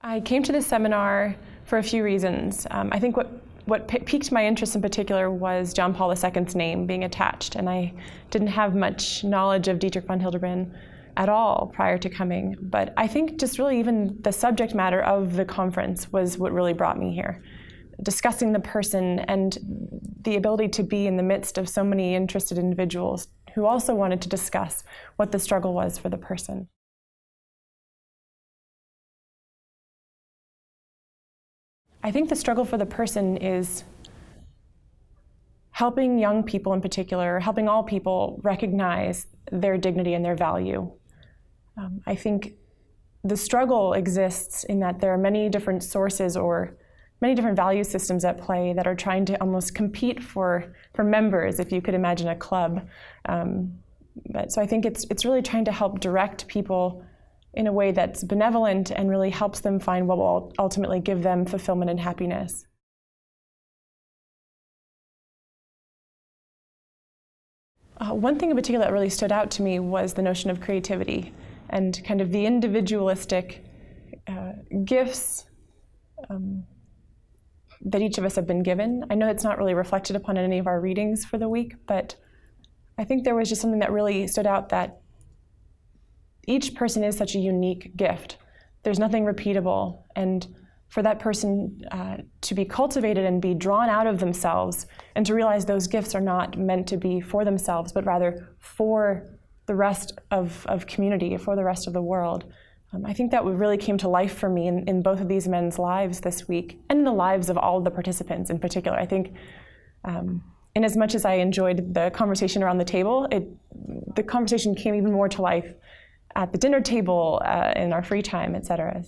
I came to this seminar for a few reasons. I think what piqued my interest in particular was John Paul II's name being attached, and I didn't have much knowledge of Dietrich von Hildebrand at all prior to coming. But I think just really even the subject matter of the conference was what really brought me here. Discussing the person and the ability to be in the midst of so many interested individuals who also wanted to discuss what the struggle was for the person. I think the struggle for the person is helping young people in particular, helping all people recognize their dignity and their value. I think the struggle exists in that there are many different sources or many different value systems at play that are trying to almost compete for members, if you could imagine a club. So I think it's really trying to help direct people in a way that's benevolent and really helps them find what will ultimately give them fulfillment and happiness. One thing in particular that really stood out to me was the notion of creativity and kind of the individualistic gifts that each of us have been given. I know it's not really reflected upon in any of our readings for the week, but I think there was just something that really stood out, that each person is such a unique gift. There's nothing repeatable, and for that person to be cultivated and be drawn out of themselves and to realize those gifts are not meant to be for themselves, but rather for the rest of community, for the rest of the world. I think that really came to life for me in both of these men's lives this week, and in the lives of all of the participants in particular. I think in as much as I enjoyed the conversation around the table, the conversation came even more to life at the dinner table, in our free time, etc.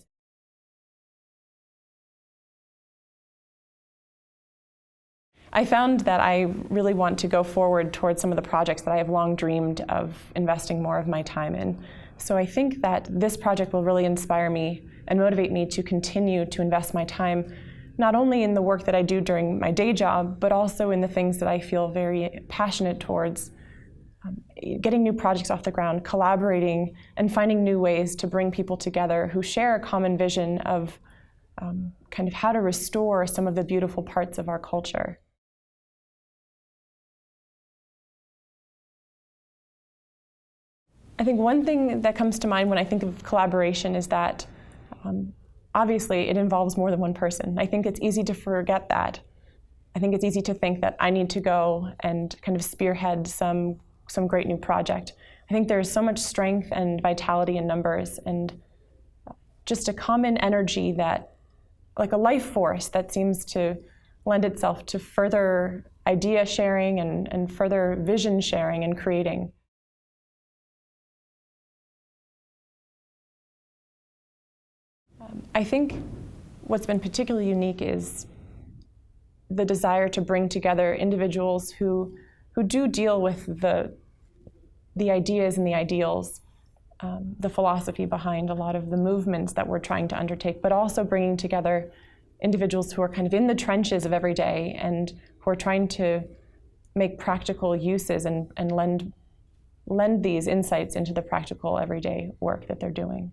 I found that I really want to go forward towards some of the projects that I have long dreamed of investing more of my time in. So I think that this project will really inspire me and motivate me to continue to invest my time, not only in the work that I do during my day job, but also in the things that I feel very passionate towards. Getting new projects off the ground, collaborating, and finding new ways to bring people together who share a common vision of kind of how to restore some of the beautiful parts of our culture. I think one thing that comes to mind when I think of collaboration is that obviously it involves more than one person. I think it's easy to forget that. I think it's easy to think that I need to go and kind of spearhead some great new project. I think there's so much strength and vitality in numbers, and just a common energy that, like a life force, that seems to lend itself to further idea sharing and further vision sharing and creating. I think what's been particularly unique is the desire to bring together individuals who do deal with the ideas and the ideals, the philosophy behind a lot of the movements that we're trying to undertake, but also bringing together individuals who are kind of in the trenches of every day and who are trying to make practical uses and lend these insights into the practical everyday work that they're doing.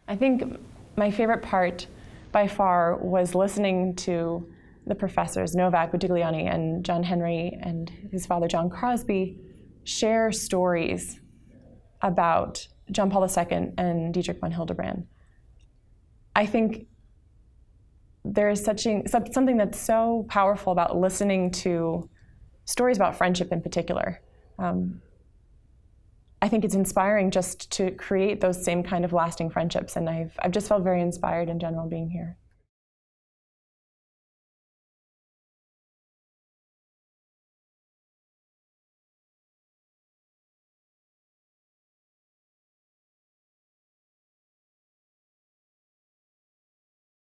I think my favorite part by far was listening to the professors Novak Bodigliani and John Henry and his father John Crosby share stories about John Paul II and Dietrich von Hildebrand. I think there is something that's so powerful about listening to stories about friendship in particular. I think it's inspiring just to create those same kind of lasting friendships, and I've just felt very inspired in general being here.